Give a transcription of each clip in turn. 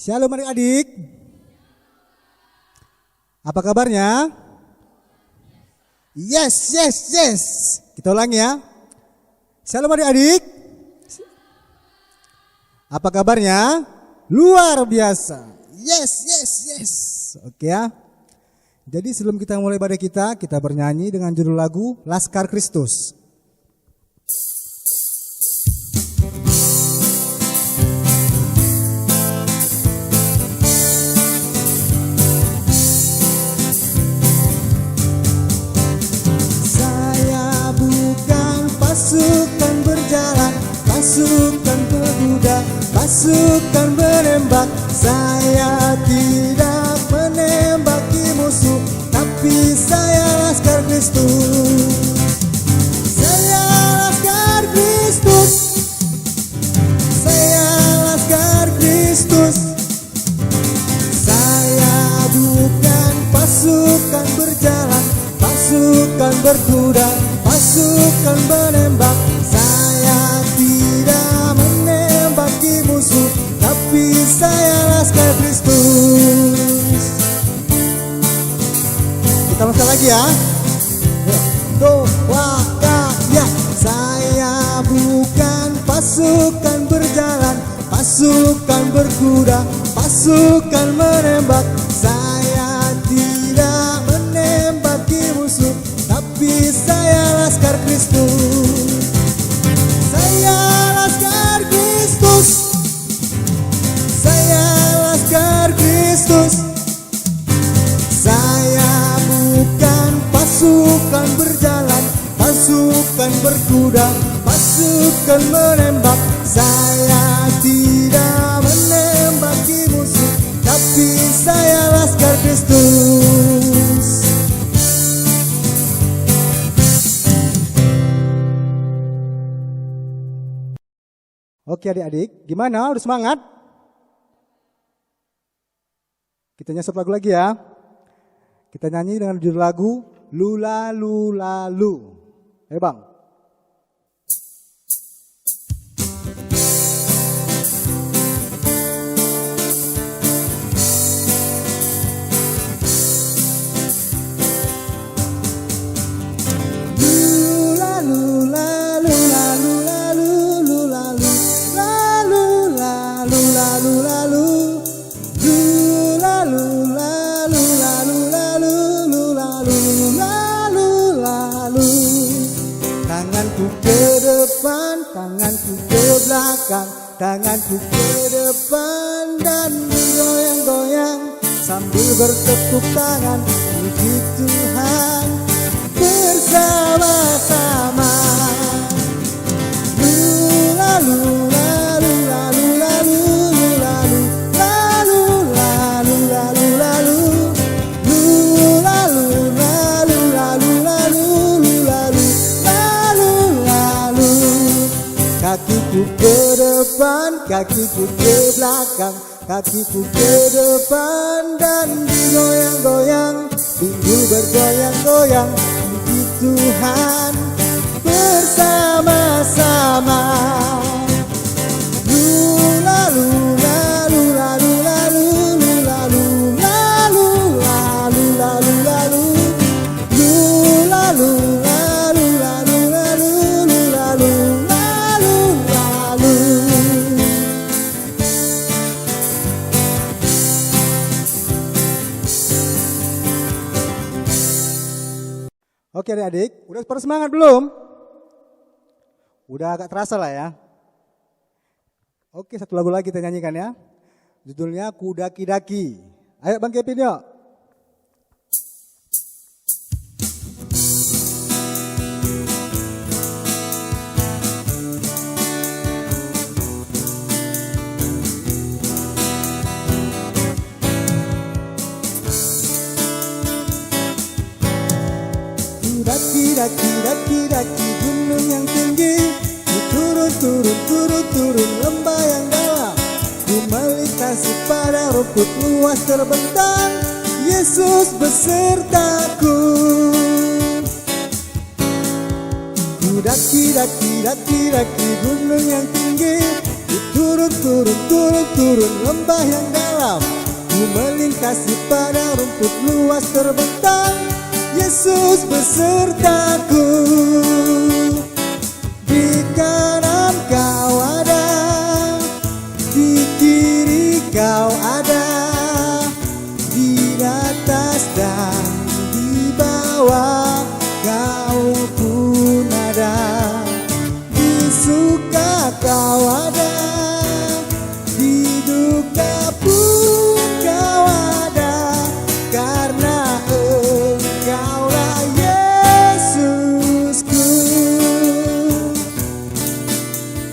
Shalom adik-adik. Apa kabarnya? Yes. Kita ulangi ya. Shalom adik-adik. Apa kabarnya? Luar biasa. Yes. Oke ya. Jadi sebelum kita mulai ibadah kita bernyanyi dengan judul lagu Laskar Kristus. Pasukan berjalan, pasukan berkuda, pasukan menembak. Saya tidak menembaki musuh, tapi saya laskar Kristus. Saya laskar Kristus. Saya laskar Kristus. Saya bukan pasukan berjalan, pasukan berkuda, pasukan menembak. Saya tidak menembaki musuh, tapi saya laskar Kristus. Kita langsung lagi ya. Ya. Saya bukan pasukan berjalan, pasukan berkuda, pasukan menembak. Saya tidak menembaki musuh, tapi saya laskar Kristus. Saya laskar Kristus. Saya laskar Kristus. Saya bukan pasukan berjalan, pasukan berkuda, pasukan menembak. Saya tidak menembaki musuh, tapi saya laskar Kristus. Oke adik-adik, gimana? Udah semangat? Kita nyesep lagu lagi ya. Kita nyanyi dengan judul lagu Lula Lula Lu. Ayo bang. Lula Lula Lula Lula Lula tanganku ke depan, tanganku ke belakang, tanganku ke depan dan goyang-goyang sambil bertepuk tangan puji Tuhan bersama-sama. Lula lula lula lula lula lula lula lula lula lula lula lula lula lula lula. Kakiku ke depan, kakiku ke belakang, kakiku ke depan dan digoyang-goyang, pinggul bergoyang-goyang puji Tuhan bersama-sama. Lula lula lula lula lula lula lula lula lula lula lula lula lula lula lula. Oke adik-adik, udah pada semangat belum? Udah agak terasa lah ya. Oke, satu lagu lagi kita nyanyikan ya. Judulnya Kudaki-daki. Ayo Bang Kevin yuk. Daki-daki gunung yang tinggi, turun lembah yang dalam, ku melintasi pada rumput luas terbentang, Yesus besertaku. Ku daki gunung yang tinggi, turun lembah yang dalam, dalam. Ku melintasi padang rumput luas terbentang, Yesus besertaku. Di kanan kau ada, di kiri kau ada, di atas dan di bawah kau pun ada. Di suka kau ada, di duka pun kau ada, karena Engkaulah Yesusku.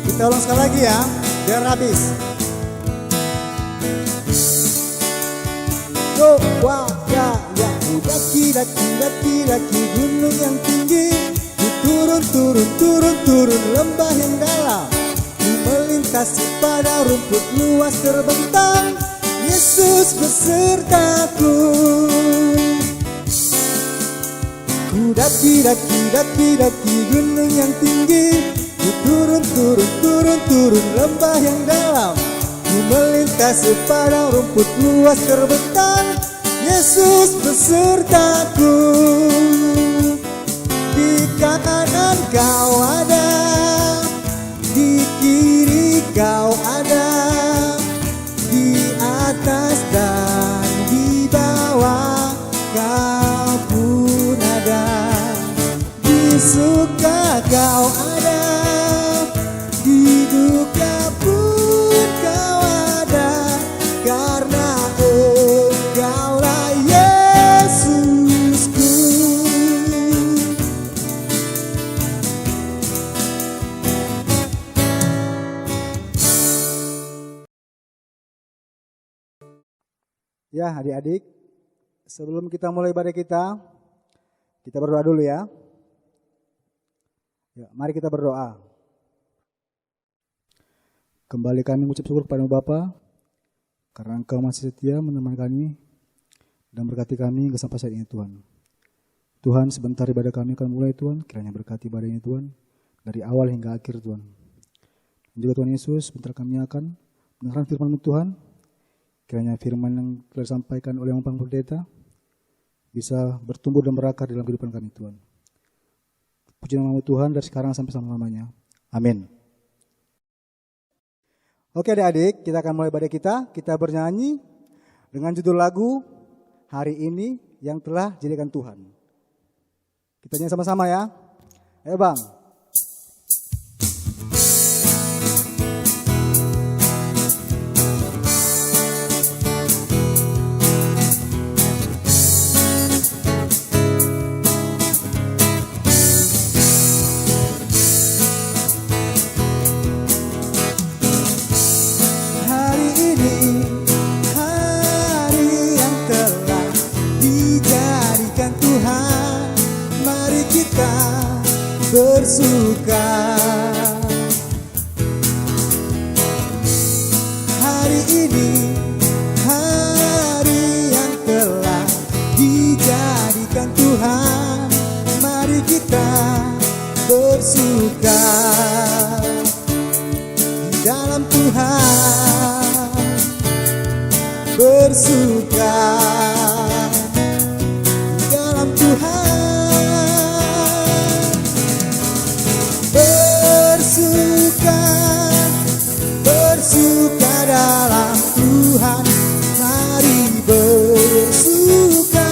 Kita ulang sekali lagi ya, biar habis. Go, wah, ya, daki gunung yang tinggi, turun lembah yang dalam. Ku melintasi padang rumput luas terbentang, Yesus besertaku. Ku daki gunung yang tinggi, ku turun lembah yang dalam. Ku melintasi padang rumput luas terbentang, Yesus besertaku. Di kanan kau ada, di kiri kau ada, di atas dan di bawah kau pun ada. Di suka kau ada, di duka pun kau ada, karena Engkaulah Yesusku. Ya adik-adik, sebelum kita mulai ibadah kita berdoa dulu ya. Mari kita berdoa. Kembali kami mengucap syukur kepada Bapa, karena Engkau masih setia menemani kami dan berkati kami sampai saat ini Tuhan. Tuhan, sebentar ibadah kami akan mulai Tuhan, kiranya berkati ibadah ini Tuhan, dari awal hingga akhir Tuhan. Dan juga Tuhan Yesus, sebentar kami akan mendengarkan firman-Mu Tuhan, kiranya firman yang telah disampaikan oleh Bapak Pendeta bisa bertumbuh dan berakar dalam kehidupan kami Tuhan. Puji nama-Mu Tuhan dari sekarang sampai selama-lamanya. Amin. Oke adik-adik, kita akan mulai ibadah kita. Kita bernyanyi dengan judul lagu Hari Ini Yang Telah Jadikan Tuhan. Kita nyanyi sama-sama ya. Ayo Bang. Bersuka, hari ini hari yang telah dijadikan Tuhan. Mari kita bersuka di dalam Tuhan, bersuka di dalam Tuhan. Bersuka dalam Tuhan, mari bersuka,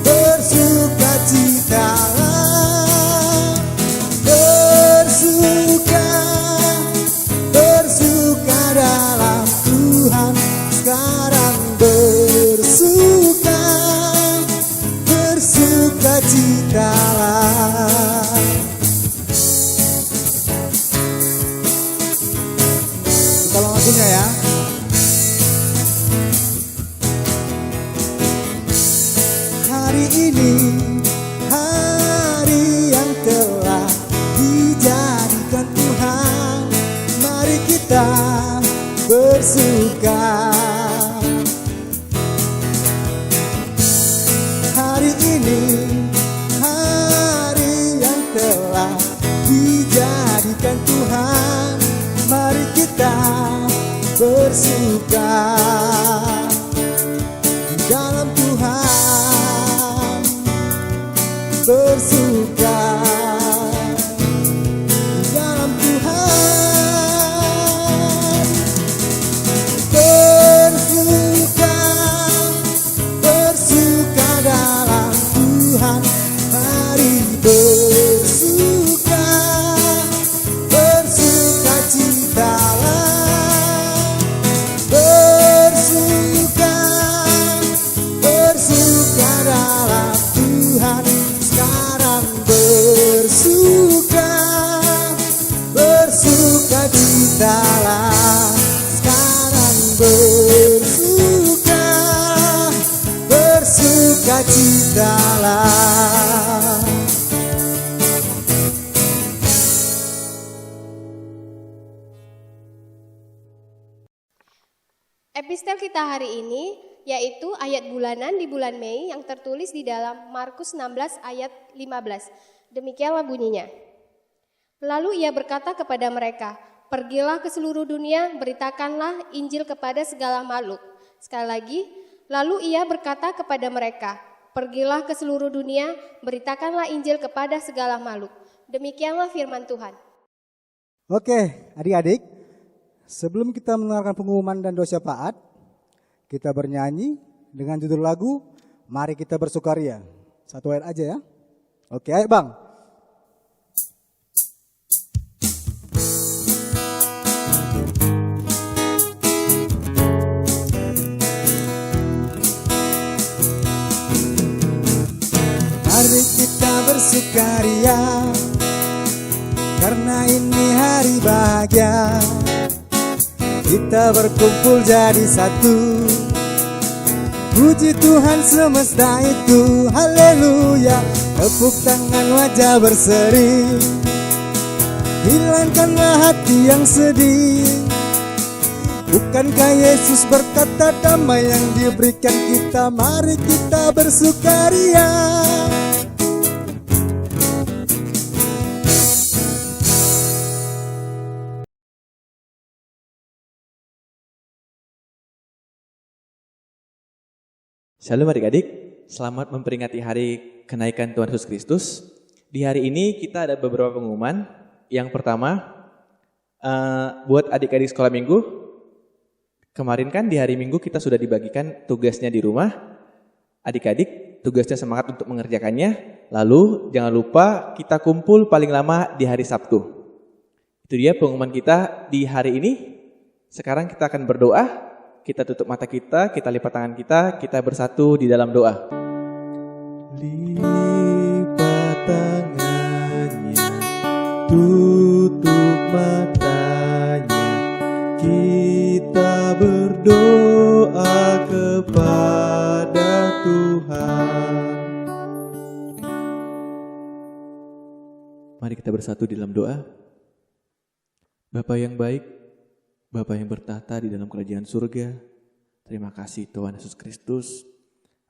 bersuka citalah, bersuka, bersuka dalam Tuhan, sekarang bersuka, bersuka citalah. Tolong lagunya ya. Hari ini hari yang telah dijadikan Tuhan. Mari kita bersuka. Hari ini hari bersuka di dalam Tuhan. Bersuka, bersuka dalam Tuhan. Mari bersuka, bersuka citalah. Bersuka, bersuka dalam Tuhan. Sekarang bersuka, bersuka citalah. Sekarang bersuka, bersuka citalah. Epistel kita hari ini yaitu ayat bulanan di bulan Mei yang tertulis di dalam Markus 16 ayat 15. Demikianlah bunyinya. Lalu ia berkata kepada mereka, "Pergilah ke seluruh dunia, beritakanlah Injil kepada segala makhluk." Sekali lagi, lalu ia berkata kepada mereka, "Pergilah ke seluruh dunia, beritakanlah Injil kepada segala makhluk." Demikianlah firman Tuhan. Oke, adik-adik, sebelum kita mendengarkan pengumuman dan doa syafaat, kita bernyanyi dengan judul lagu Mari Kita Bersukaria. Satu ayat aja ya. Oke, ayo Bang. Mari kita bersukaria, karena ini hari bahagia. Kita berkumpul jadi satu, puji Tuhan semesta itu, haleluya. Tepuk tangan wajah berseri, hilangkanlah hati yang sedih. Bukankah Yesus berkata damai yang diberikan kita, mari kita bersukaria. Shalom adik-adik, selamat memperingati hari kenaikan Tuhan Yesus Kristus. Di hari ini kita ada beberapa pengumuman. Yang pertama, buat adik-adik sekolah minggu, kemarin kan di hari Minggu kita sudah dibagikan tugasnya di rumah. Adik-adik, tugasnya semangat untuk mengerjakannya. Lalu jangan lupa kita kumpul paling lama di hari Sabtu. Itu dia pengumuman kita di hari ini. Sekarang kita akan berdoa. Kita tutup mata kita lipat tangan kita bersatu di dalam doa. Lipat tangannya, tutup matanya, kita berdoa kepada Tuhan. Mari kita bersatu di dalam doa. Bapa yang baik, Bapa yang bertahta di dalam kerajaan surga, terima kasih Tuhan Yesus Kristus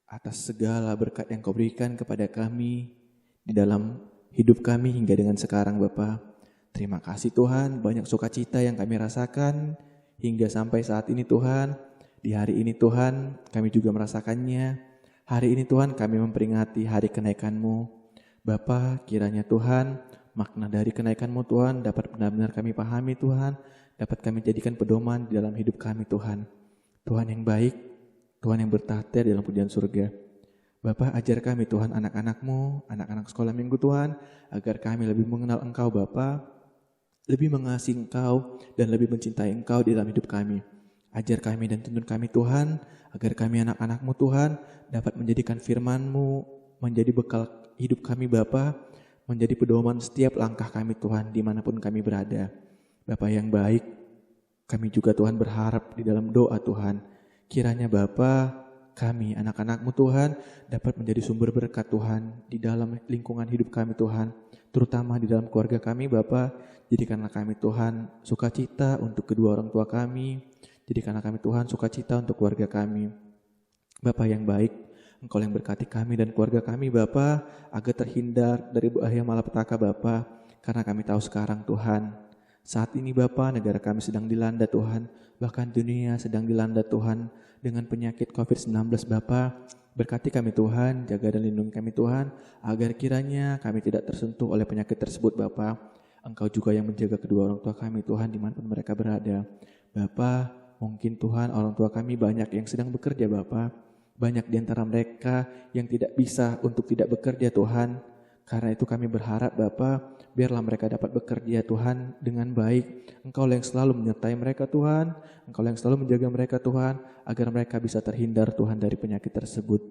atas segala berkat yang Kau berikan kepada kami di dalam hidup kami hingga dengan sekarang Bapa. Terima kasih Tuhan, banyak sukacita yang kami rasakan hingga sampai saat ini Tuhan. Di hari ini Tuhan, kami juga merasakannya. Hari ini Tuhan kami memperingati hari kenaikan-Mu. Bapa, kiranya Tuhan, makna dari kenaikan-Mu Tuhan dapat benar-benar kami pahami Tuhan, dapat kami jadikan pedoman di dalam hidup kami Tuhan. Tuhan yang baik, Tuhan yang bertahta di dalam pujian surga. Bapa, ajar kami Tuhan anak-anak-Mu, anak-anak sekolah minggu Tuhan, agar kami lebih mengenal Engkau Bapa, lebih mengasihi Engkau dan lebih mencintai Engkau di dalam hidup kami. Ajar kami dan tuntun kami Tuhan, agar kami anak-anak-Mu Tuhan dapat menjadikan firman-Mu menjadi bekal hidup kami Bapa, menjadi pedoman setiap langkah kami Tuhan dimanapun kami berada. Bapa yang baik, kami juga Tuhan berharap di dalam doa Tuhan, kiranya Bapa, kami anak-anak-Mu Tuhan dapat menjadi sumber berkat Tuhan di dalam lingkungan hidup kami Tuhan, terutama di dalam keluarga kami Bapa. Jadikanlah kami Tuhan sukacita untuk kedua orang tua kami, jadikanlah kami Tuhan sukacita untuk keluarga kami. Bapa yang baik, Engkau yang berkati kami dan keluarga kami Bapa, agar terhindar dari bahaya malapetaka Bapa, karena kami tahu sekarang Tuhan, Saat ini Bapa, negara kami sedang dilanda Tuhan, bahkan dunia sedang dilanda Tuhan dengan penyakit COVID-19 Bapa. Berkati kami Tuhan, jaga dan lindungi kami Tuhan, agar kiranya kami tidak tersentuh oleh penyakit tersebut Bapa. Engkau juga yang menjaga kedua orang tua kami Tuhan dimanapun mereka berada. Bapa, mungkin Tuhan orang tua kami banyak yang sedang bekerja Bapa. Banyak di antara mereka yang tidak bisa untuk tidak bekerja Tuhan. Karena itu kami berharap Bapa, biarlah mereka dapat bekerja Tuhan dengan baik. Engkau yang selalu menyertai mereka Tuhan, Engkau yang selalu menjaga mereka Tuhan, agar mereka bisa terhindar Tuhan dari penyakit tersebut.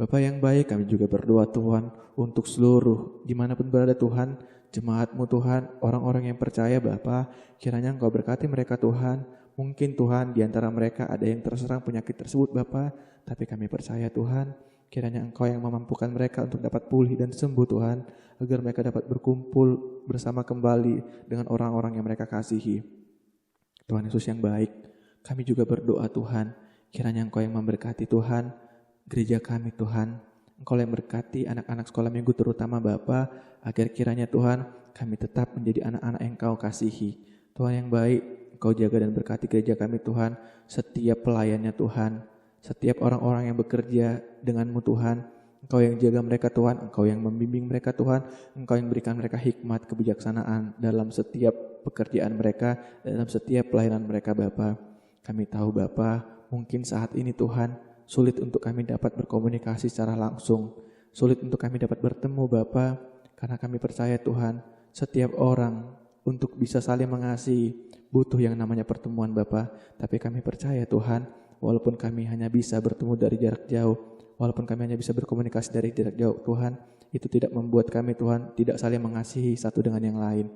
Bapa yang baik, kami juga berdoa Tuhan untuk seluruh dimanapun berada Tuhan, jemaat-Mu Tuhan, orang-orang yang percaya Bapa, kiranya Engkau berkati mereka Tuhan. Mungkin Tuhan di antara mereka ada yang terserang penyakit tersebut Bapa, tapi kami percaya Tuhan, kiranya Engkau yang memampukan mereka untuk dapat pulih dan sembuh Tuhan, agar mereka dapat berkumpul bersama kembali dengan orang-orang yang mereka kasihi. Tuhan Yesus yang baik, kami juga berdoa Tuhan, kiranya Engkau yang memberkati Tuhan, gereja kami Tuhan, Engkau yang berkati anak-anak sekolah minggu terutama Bapa, agar kiranya Tuhan kami tetap menjadi anak-anak yang Engkau kasihi. Tuhan yang baik, Engkau jaga dan berkati gereja kami Tuhan, setiap pelayannya Tuhan, setiap orang-orang yang bekerja dengan-Mu Tuhan, Engkau yang jaga mereka Tuhan, Engkau yang membimbing mereka Tuhan, Engkau yang berikan mereka hikmat, kebijaksanaan dalam setiap pekerjaan mereka, dalam setiap pelayanan mereka Bapa. Kami tahu Bapa, mungkin saat ini Tuhan, sulit untuk kami dapat berkomunikasi secara langsung, sulit untuk kami dapat bertemu Bapa, karena kami percaya Tuhan, setiap orang untuk bisa saling mengasihi, butuh yang namanya pertemuan Bapa. Tapi kami percaya Tuhan, walaupun kami hanya bisa bertemu dari jarak jauh, walaupun kami hanya bisa berkomunikasi dari jarak jauh Tuhan, itu tidak membuat kami Tuhan tidak saling mengasihi satu dengan yang lain.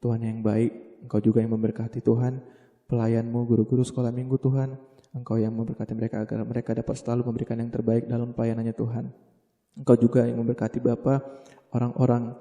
Tuhan yang baik, Engkau juga yang memberkati Tuhan, pelayan-Mu, guru-guru sekolah minggu Tuhan, Engkau yang memberkati mereka agar mereka dapat selalu memberikan yang terbaik dalam pelayanannya Tuhan. Engkau juga yang memberkati Bapa, orang-orang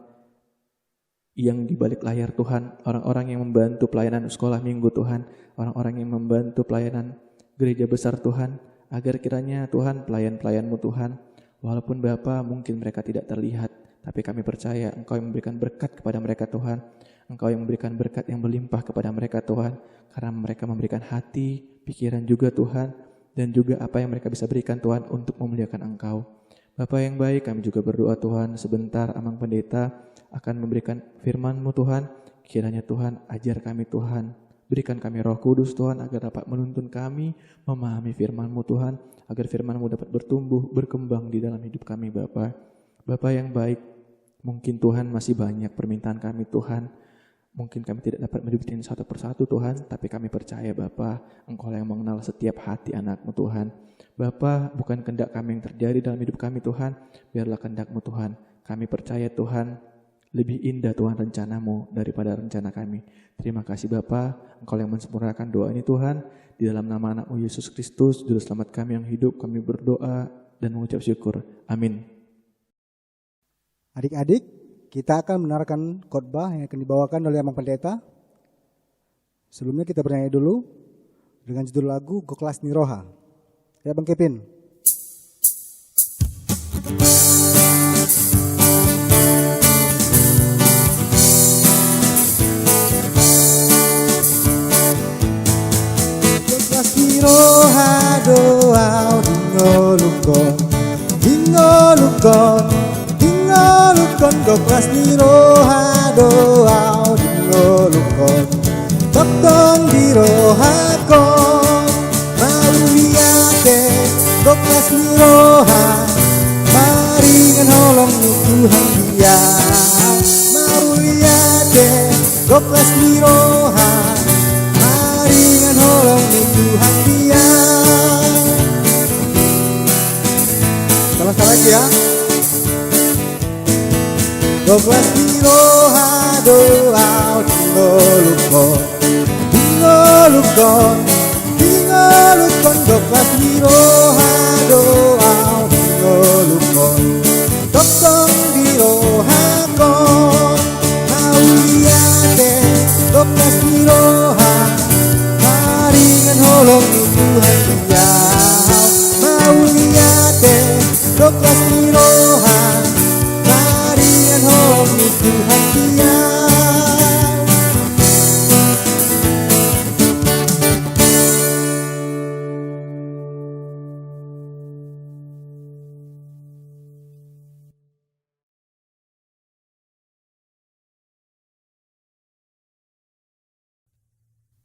yang di balik layar Tuhan, orang-orang yang membantu pelayanan sekolah minggu Tuhan, orang-orang yang membantu pelayanan gereja besar Tuhan, agar kiranya Tuhan pelayan-pelayan-Mu Tuhan, walaupun Bapa mungkin mereka tidak terlihat, tapi kami percaya Engkau yang memberikan berkat kepada mereka Tuhan, Engkau yang memberikan berkat yang berlimpah kepada mereka Tuhan, karena mereka memberikan hati, pikiran juga Tuhan, dan juga apa yang mereka bisa berikan Tuhan untuk memuliakan Engkau. Bapa yang baik, kami juga berdoa Tuhan, sebentar Amang Pendeta akan memberikan firman-Mu Tuhan, kiranya Tuhan ajar kami Tuhan, berikan kami Roh Kudus Tuhan, agar dapat menuntun kami memahami firman-Mu Tuhan, agar firman-Mu dapat bertumbuh, berkembang di dalam hidup kami Bapa. Bapa yang baik, mungkin Tuhan masih banyak permintaan kami Tuhan, mungkin kami tidak dapat menyebutin satu persatu Tuhan, tapi kami percaya Bapa, Engkau yang mengenal setiap hati anak-Mu Tuhan. Bapa, bukan kehendak kami yang terjadi dalam hidup kami Tuhan, biarlah kehendak-Mu Tuhan. Kami percaya Tuhan, lebih indah Tuhan rencana-Mu daripada rencana kami. Terima kasih Bapa, Engkau yang mensempurnakan doa ini Tuhan. Di dalam nama anak-Mu Yesus Kristus, Juru Selamat kami yang hidup, kami berdoa dan mengucap syukur. Amin. Adik-adik, kita akan mendengarkan khotbah yang akan dibawakan oleh Amang Pendeta. Sebelumnya kita bernyanyi dulu dengan judul lagu Goklas Niroha. Ya Bang Kevin. Goklas Niroha doa dingolukon dingolukon dingolukon Goklas Niroha doa dingolukon Dokton dirohakon Mauliate Goklas Niroha Maringan holong ni Tuhan dia Mauliate Goklas Niroha Maringan holong ni Tuhan dia. Salah-salah lagi ya. Goklas Niroha doa dingolukon dingolukon dingolukon Goklas Niroha doa dingolukon Dokton dirohakon Mauliate Goklas Niroha Maringan holong ni Tuhan dia Mauliate Goklas Niroha Maringan holong ni Tuhan dia.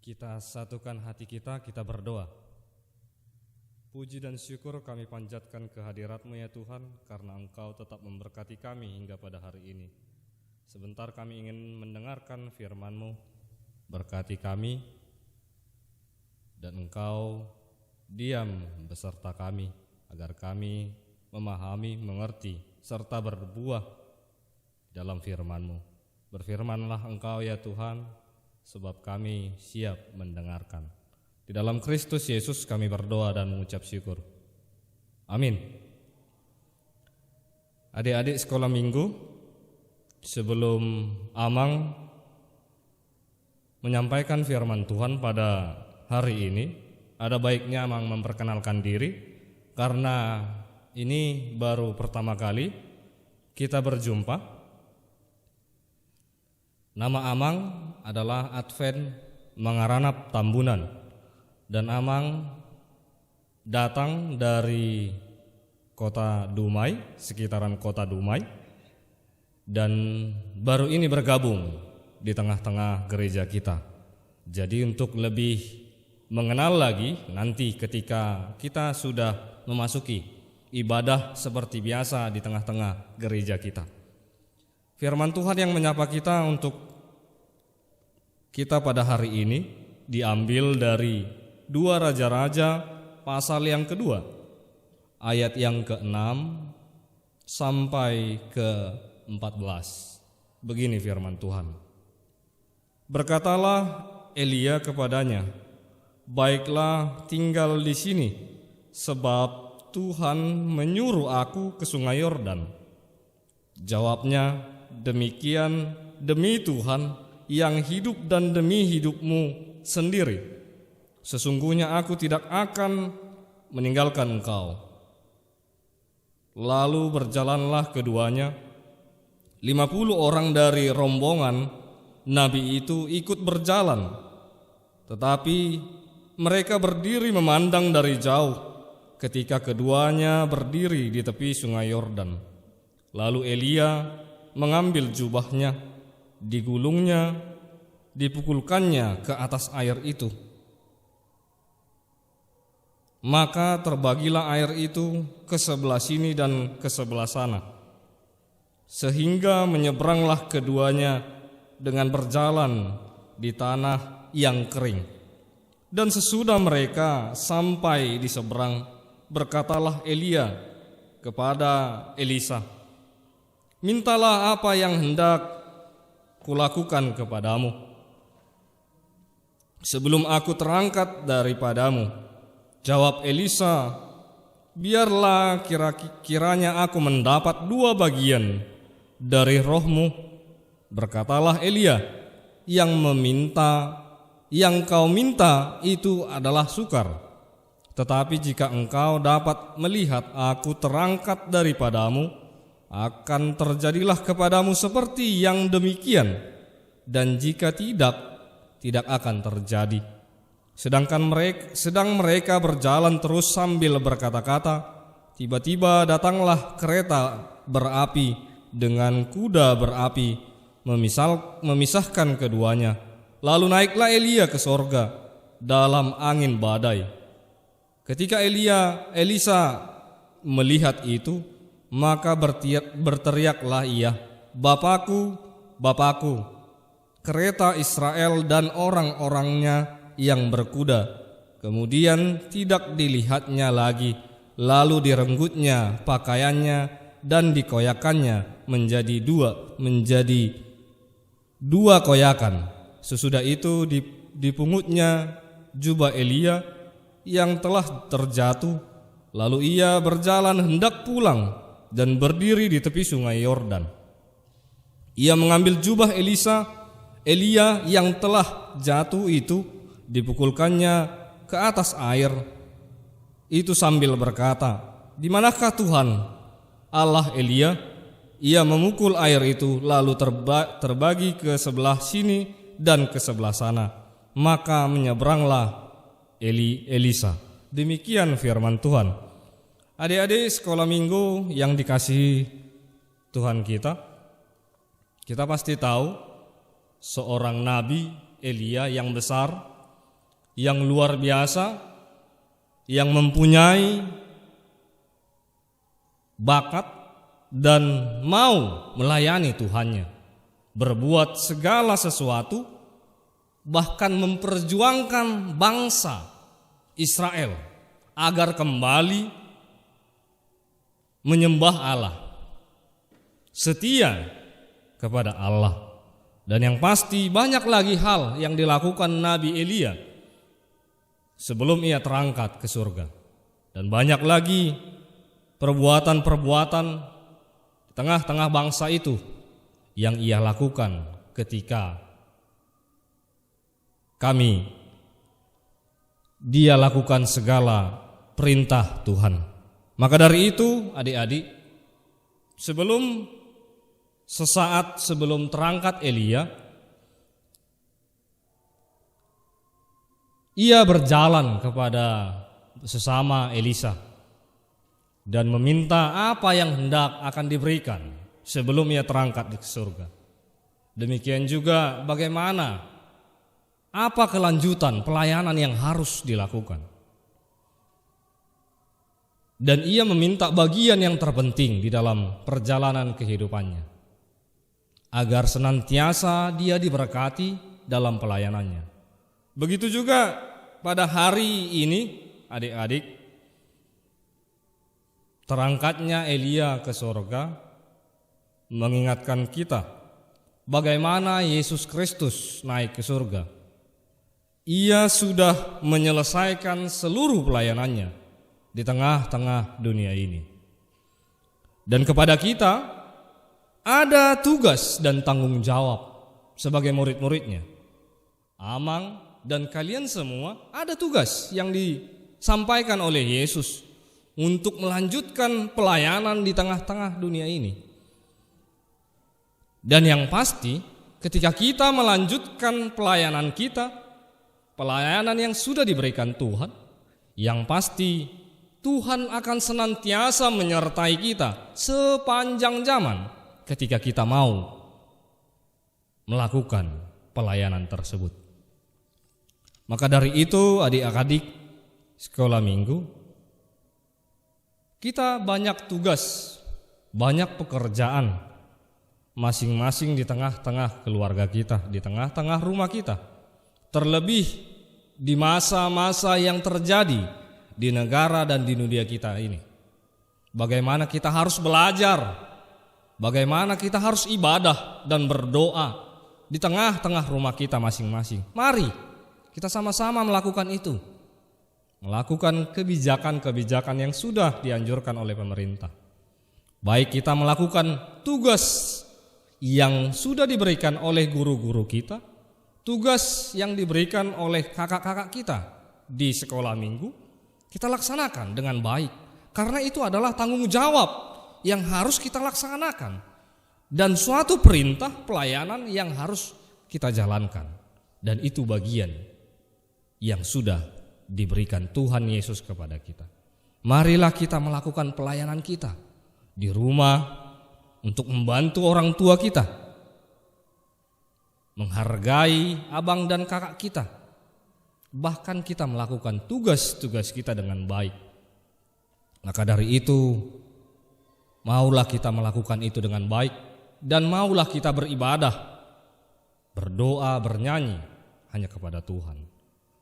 Kita satukan hati kita berdoa. Puji dan syukur kami panjatkan kehadirat-Mu ya Tuhan, karena Engkau tetap memberkati kami hingga pada hari ini. Sebentar kami ingin mendengarkan firman-Mu. Berkati kami, dan Engkau diam beserta kami, agar kami memahami, mengerti, serta berbuah dalam firman-Mu. Berfirmanlah Engkau ya Tuhan, sebab kami siap mendengarkan. Di dalam Kristus Yesus kami berdoa dan mengucap syukur. Amin. Adik-adik sekolah minggu, sebelum Amang menyampaikan firman Tuhan pada hari ini, ada baiknya Amang memperkenalkan diri, karena ini baru pertama kali kita berjumpa. Nama Amang adalah Advent Mangaranap Tambunan, dan Amang datang dari kota Dumai, sekitaran kota Dumai, dan baru ini bergabung di tengah-tengah gereja kita. Jadi untuk lebih mengenal lagi, nanti ketika kita sudah memasuki ibadah seperti biasa di tengah-tengah gereja kita, firman Tuhan yang menyapa kita untuk kita pada hari ini diambil dari 2 Raja-Raja pasal yang kedua, ayat yang ke-6 sampai ke-14. Begini firman Tuhan. Berkatalah Elia kepadanya, "Baiklah, tinggal di sini, sebab Tuhan menyuruh aku ke sungai Yordan." Jawabnya, "Demikian demi Tuhan yang hidup dan demi hidupmu sendiri, sesungguhnya aku tidak akan meninggalkan engkau." Lalu berjalanlah keduanya. 50 orang dari rombongan nabi itu ikut berjalan, tetapi mereka berdiri memandang dari jauh ketika keduanya berdiri di tepi sungai Yordan. Lalu Elia mengambil jubahnya, digulungnya, dipukulkannya ke atas air itu. Maka terbagilah air itu ke sebelah sini dan ke sebelah sana, sehingga menyeberanglah keduanya dengan berjalan di tanah yang kering. Dan sesudah mereka sampai di seberang, berkatalah Elia kepada Elisa, "Mintalah apa yang hendak kulakukan kepadamu sebelum aku terangkat daripadamu." Jawab Elisa, "Biarlah kiranya aku mendapat 2 bagian dari rohmu." Berkatalah Elia, yang kau minta itu adalah sukar. Tetapi jika engkau dapat melihat aku terangkat daripadamu, akan terjadilah kepadamu seperti yang demikian. Dan jika tidak akan terjadi. Sedang mereka berjalan terus sambil berkata-kata, tiba-tiba datanglah kereta berapi dengan kuda berapi memisahkan keduanya. Lalu naiklah Elia ke sorga dalam angin badai. Ketika Elisa melihat itu, maka berteriaklah ia, "Bapakku, Bapakku, kereta Israel dan orang-orangnya yang berkuda." Kemudian tidak dilihatnya lagi, lalu direnggutnya pakaiannya dan dikoyakannya menjadi dua koyakan. Sesudah itu dipungutnya jubah Elia yang telah terjatuh. Lalu ia berjalan hendak pulang dan berdiri di tepi sungai Yordan. Ia mengambil jubah Elia yang telah jatuh itu, dipukulkannya ke atas air itu sambil berkata, "Di manakah Tuhan Allah Elia?" Ia memukul air itu lalu terbagi ke sebelah sini dan ke sebelah sana. Maka menyeberanglah Elisa. Demikian firman Tuhan. Adik-adik sekolah minggu yang dikasihi Tuhan kita pasti tahu seorang nabi Elia yang besar yang luar biasa, yang mempunyai bakat dan mau melayani Tuhannya, berbuat segala sesuatu, bahkan memperjuangkan bangsa Israel agar kembali menyembah Allah, setia kepada Allah. Dan yang pasti banyak lagi hal yang dilakukan Nabi Elia sebelum ia terangkat ke surga. Dan banyak lagi perbuatan-perbuatan di tengah-tengah bangsa itu yang ia lakukan ketika dia lakukan segala perintah Tuhan. Maka dari itu adik-adik, sesaat sebelum terangkat Elia, ia berjalan kepada sesama Elisa dan meminta apa yang hendak akan diberikan sebelum ia terangkat ke surga. Demikian juga bagaimana, apa kelanjutan pelayanan yang harus dilakukan. Dan ia meminta bagian yang terpenting di dalam perjalanan kehidupannya, agar senantiasa dia diberkati dalam pelayanannya. Begitu juga pada hari ini, adik-adik, terangkatnya Elia ke surga mengingatkan kita bagaimana Yesus Kristus naik ke surga. Ia sudah menyelesaikan seluruh pelayanannya di tengah-tengah dunia ini. Dan kepada kita ada tugas dan tanggung jawab sebagai murid-muridnya. Amang dan kalian semua ada tugas yang disampaikan oleh Yesus untuk melanjutkan pelayanan di tengah-tengah dunia ini. Dan yang pasti ketika kita melanjutkan pelayanan kita, pelayanan yang sudah diberikan Tuhan, yang pasti Tuhan akan senantiasa menyertai kita sepanjang zaman ketika kita mau melakukan pelayanan tersebut. Maka dari itu adik-adik sekolah minggu, kita banyak tugas, banyak pekerjaan masing-masing di tengah-tengah keluarga kita, di tengah-tengah rumah kita. Terlebih di masa-masa yang terjadi di negara dan di dunia kita ini. Bagaimana kita harus belajar, bagaimana kita harus ibadah dan berdoa di tengah-tengah rumah kita masing-masing. Mari kita sama-sama melakukan itu. Melakukan kebijakan-kebijakan yang sudah dianjurkan oleh pemerintah. Baik kita melakukan tugas yang sudah diberikan oleh guru-guru kita, tugas yang diberikan oleh kakak-kakak kita di sekolah minggu, kita laksanakan dengan baik. Karena itu adalah tanggung jawab yang harus kita laksanakan. Dan suatu perintah pelayanan yang harus kita jalankan. Dan itu bagian yang sudah diberikan Tuhan Yesus kepada kita. Marilah kita melakukan pelayanan kita di rumah untuk membantu orang tua kita, menghargai abang dan kakak kita. Bahkan kita melakukan tugas-tugas kita dengan baik. Maka dari itu, maulah kita melakukan itu dengan baik dan maulah kita beribadah, berdoa, bernyanyi hanya kepada Tuhan.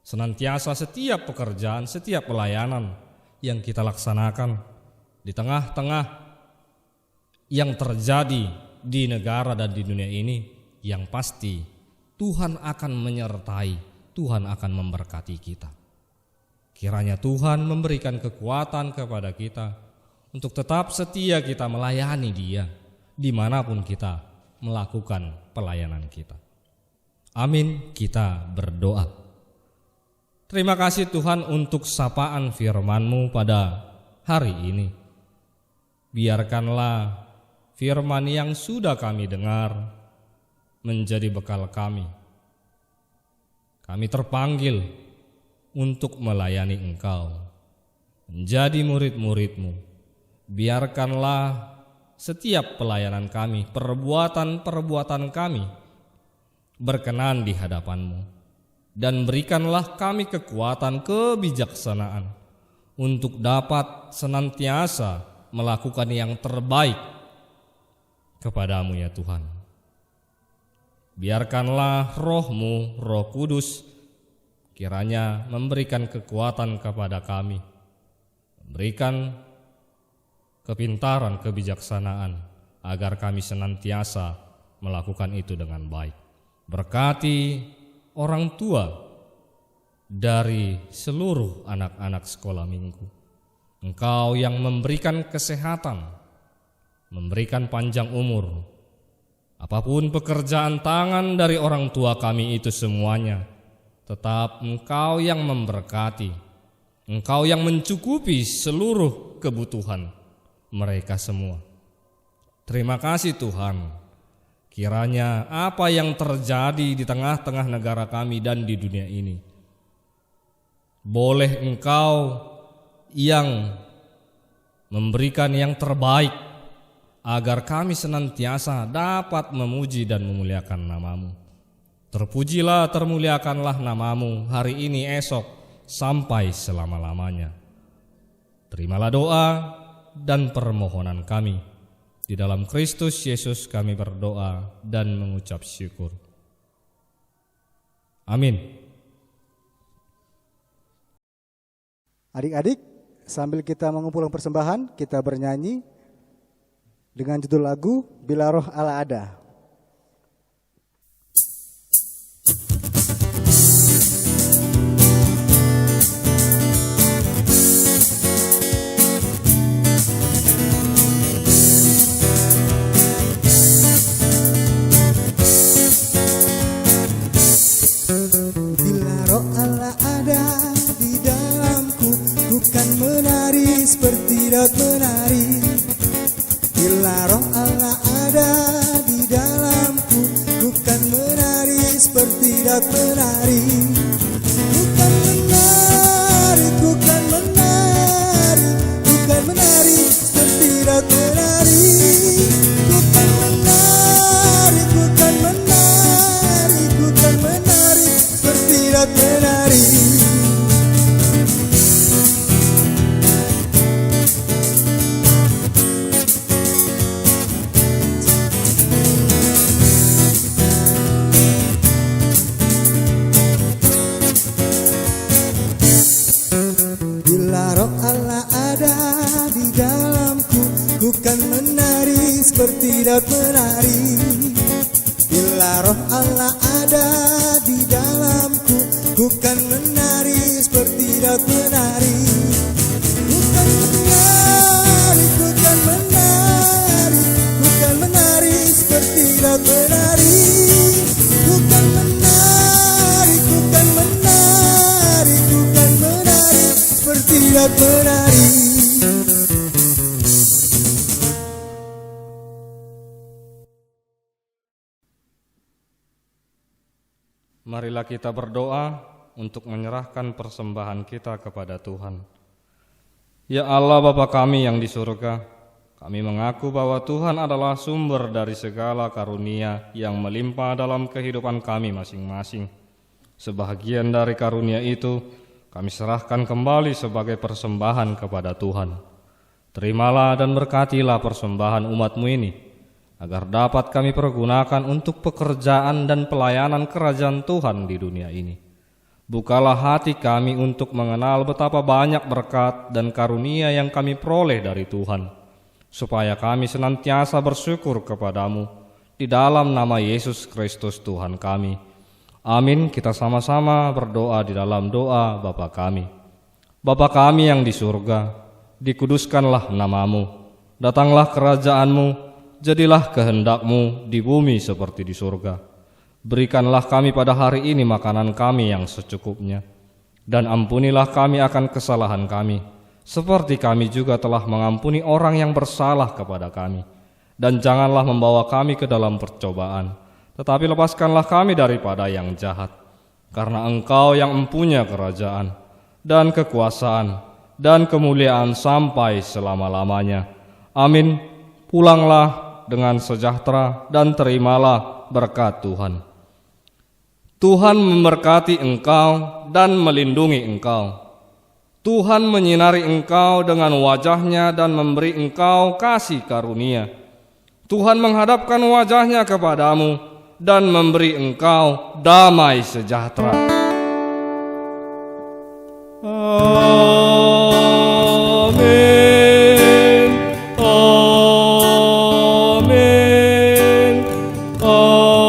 Senantiasa setiap pekerjaan, setiap pelayanan yang kita laksanakan di tengah-tengah yang terjadi di negara dan di dunia ini, yang pasti Tuhan akan menyertai, Tuhan akan memberkati kita. Kiranya Tuhan memberikan kekuatan kepada kita untuk tetap setia kita melayani Dia dimanapun kita melakukan pelayanan kita. Amin, kita berdoa. Terima kasih Tuhan untuk sapaan firman-Mu pada hari ini. Biarkanlah firman yang sudah kami dengar menjadi bekal kami. Kami terpanggil untuk melayani Engkau, menjadi murid-murid-Mu. Biarkanlah setiap pelayanan kami, perbuatan-perbuatan kami berkenan di hadapan-Mu. dan berikanlah kami kekuatan kebijaksanaan untuk dapat senantiasa melakukan yang terbaik kepadamu ya Tuhan. Biarkanlah Roh-Mu, Roh Kudus, kiranya memberikan kekuatan kepada kami, memberikan kepintaran, kebijaksanaan, agar kami senantiasa melakukan itu dengan baik. Berkati orang tua dari seluruh anak-anak sekolah minggu. Engkau yang memberikan kesehatan, memberikan panjang umur. Apapun pekerjaan tangan dari orang tua kami itu semuanya, tetap Engkau yang memberkati. Engkau yang mencukupi seluruh kebutuhan mereka semua. Terima kasih Tuhan. Kiranya apa yang terjadi di tengah-tengah negara kami dan di dunia ini, boleh Engkau yang memberikan yang terbaik, agar kami senantiasa dapat memuji dan memuliakan nama-Mu. Terpujilah, termuliakanlah nama-Mu hari ini, esok, sampai selama-lamanya. Terimalah doa dan permohonan kami. Di dalam Kristus Yesus kami berdoa dan mengucap syukur. Amin. Adik-adik, sambil kita mengumpulkan persembahan, kita bernyanyi dengan judul lagu Bila Roh Allah Ada. Seperti Daud menari, bila Roh Allah ada di dalamku, bukan menari seperti Daud menari. Bukan menari, bukan menari, bukan menari seperti Daud menari. Bukan menari, bukan menari, bukan menari seperti Daud menari. Bukan menari seperti Daud menari. Bila Roh Allah ada di dalamku, bukan menari seperti Daud menari. Bukan menari, bukan menari, bukan menari seperti Daud menari. Bukan menari, bukan menari, bukan menari seperti Daud menari. Marilah kita berdoa untuk menyerahkan persembahan kita kepada Tuhan. Ya Allah Bapa kami yang di surga, kami mengaku bahwa Tuhan adalah sumber dari segala karunia yang melimpah dalam kehidupan kami masing-masing. Sebahagian dari karunia itu kami serahkan kembali sebagai persembahan kepada Tuhan. Terimalah dan berkatilah persembahan umat-Mu ini, agar dapat kami pergunakan untuk pekerjaan dan pelayanan kerajaan Tuhan di dunia ini. Bukalah hati kami untuk mengenal betapa banyak berkat dan karunia yang kami peroleh dari Tuhan, supaya kami senantiasa bersyukur kepadamu di dalam nama Yesus Kristus Tuhan kami. Amin. Kita sama-sama berdoa di dalam doa Bapa kami. Bapa kami yang di surga, dikuduskanlah nama-Mu, datanglah kerajaan-Mu, jadilah kehendak-Mu di bumi seperti di surga. Berikanlah kami pada hari ini makanan kami yang secukupnya, dan ampunilah kami akan kesalahan kami, seperti kami juga telah mengampuni orang yang bersalah kepada kami. Dan janganlah membawa kami ke dalam percobaan, tetapi lepaskanlah kami daripada yang jahat. Karena Engkau yang mempunyai kerajaan, dan kekuasaan, dan kemuliaan sampai selama-lamanya. Amin. Pulanglah dengan sejahtera dan terimalah berkat Tuhan. Tuhan memberkati engkau dan melindungi engkau. Tuhan menyinari engkau dengan wajah-Nya dan memberi engkau kasih karunia. Tuhan menghadapkan wajah-Nya kepadamu dan memberi engkau damai sejahtera. Amin. Amin. Amin.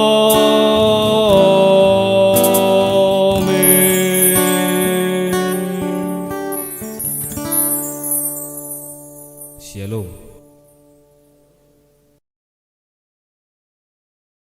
Shalom.